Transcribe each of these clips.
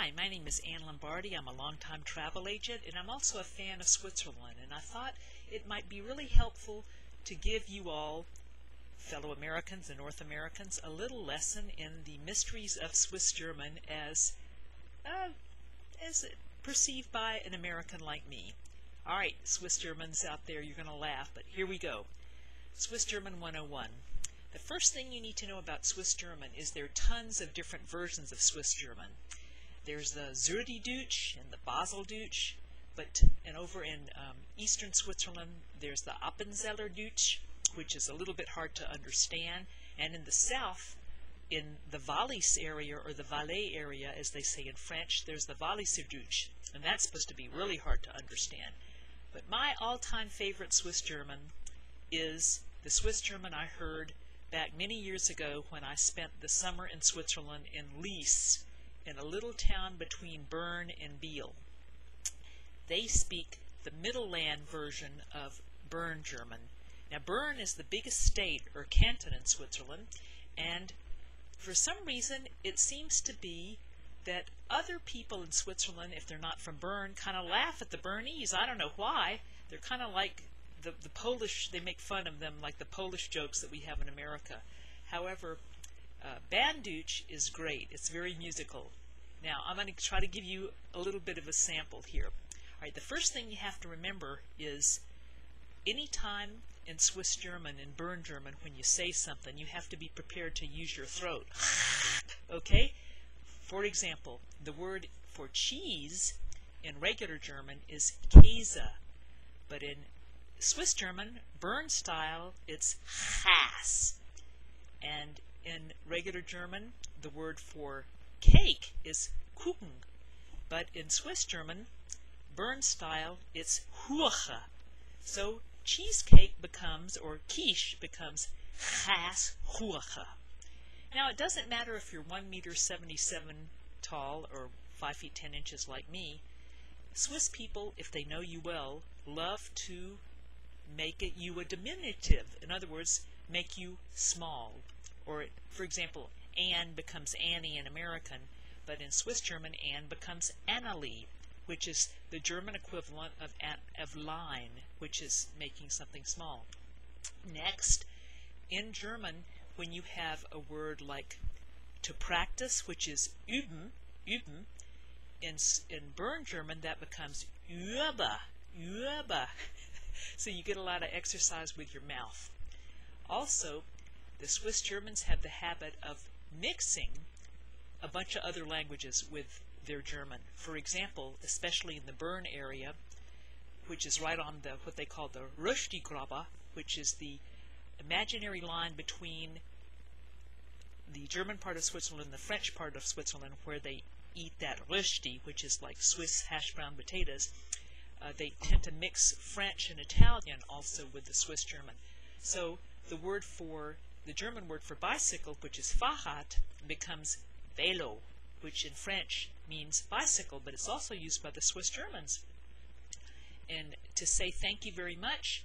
Hi, my name is Ann Lombardi. I'm a longtime travel agent, and I'm also a fan of Switzerland. And I thought it might be really helpful to give you all, fellow Americans and North Americans, a little lesson in the mysteries of Swiss German as perceived by an American like me. All right, Swiss Germans out there, you're going to laugh, but here we go. Swiss German 101. The first thing you need to know about Swiss German is there are tons of different versions of Swiss German. There's the Zürdi-Deutsch and the Basel-Deutsch, and over in eastern Switzerland there's the Appenzeller-Deutsch, which is a little bit hard to understand, and in the south, in the Wallis area, or the Valais area as they say in French, there's the Walliser Deutsch, and that's supposed to be really hard to understand. But my all-time favorite Swiss German is the Swiss German I heard back many years ago when I spent the summer in Switzerland in Lies, in a little town between Bern and Biel. They speak the Middle Land version of Bern German. Now Bern is the biggest state or canton in Switzerland, and for some reason it seems to be that other people in Switzerland, if they're not from Bern, kind of laugh at the Bernese. I don't know why. They're kind of like the Polish. They make fun of them like the Polish jokes that we have in America. However, Banddeutsch is great. It's very musical. Now, I'm going to try to give you a little bit of a sample here. All right, the first thing you have to remember is anytime in Swiss German, in Bern German, when you say something, you have to be prepared to use your throat. Okay? For example, the word for cheese in regular German is Käse, but in Swiss German, Bern style, it's Has. And in regular German, the word for cake is Kuchen, but in Swiss German, Bern style, it's Kuche. So cheesecake becomes, or quiche becomes, Käsekuche. Now it doesn't matter if you're 1.77 meters tall or 5 feet 10 inches like me. Swiss people, if they know you well, love to make you a diminutive. In other words, make you small. Or, for example, Anne becomes Annie in American, but in Swiss German, Anne becomes Annalie, which is the German equivalent of line, which is making something small. Next, in German, when you have a word like to practice, which is üben, in Bern German that becomes übe. So you get a lot of exercise with your mouth. Also, the Swiss Germans have the habit of mixing a bunch of other languages with their German. For example, especially in the Bern area, which is right on what they call the Röstigrabe, which is the imaginary line between the German part of Switzerland and the French part of Switzerland, where they eat that Rösti, which is like Swiss hash brown potatoes. They tend to mix French and Italian also with the Swiss German. So the German word for bicycle, which is Fahrrad, becomes Velo, which in French means bicycle, but it's also used by the Swiss Germans. And to say thank you very much,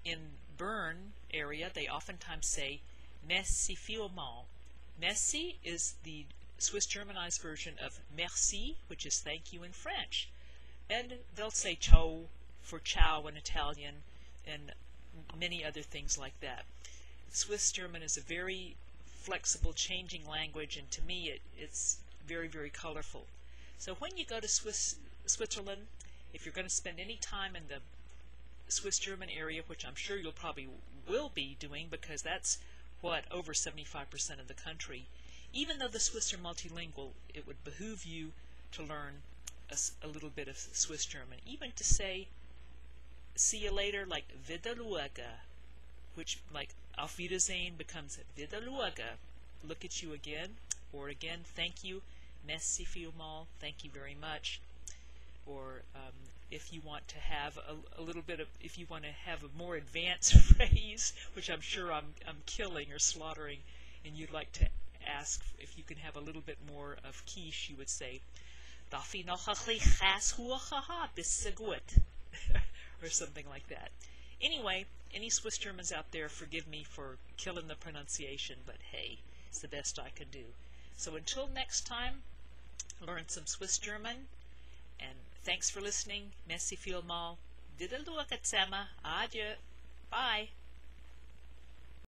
in Bern area, they oftentimes say merci vielmals. Merci is the Swiss Germanized version of merci, which is thank you in French. And they'll say ciao for ciao in Italian, and many other things like that. Swiss German is a very flexible, changing language, and to me it's very, very colorful. So when you go to Switzerland, if you're going to spend any time in the Swiss German area, which I'm sure you'll probably will be doing because that's over 75% of the country, even though the Swiss are multilingual, it would behoove you to learn a little bit of Swiss German. Even to say see you later, like Wiedersehen, which like Auf Wiedersehen becomes Wiedersehen, look at you again, or again, thank you, merci vielmals, thank you very much. Or if you want to have if you want to have a more advanced phrase, which I'm sure I'm killing or slaughtering, and you'd like to ask if you can have a little bit more of quiche, you would say, Darf ich noch ein bisschen Käsekuchen haben? Bist du gut? Or something like that. Anyway, any Swiss Germans out there, forgive me for killing the pronunciation, but hey, it's the best I can do. So until next time, learn some Swiss German. And thanks for listening. Merci vielmals. Diddle-dua katsema. Adieu. Bye.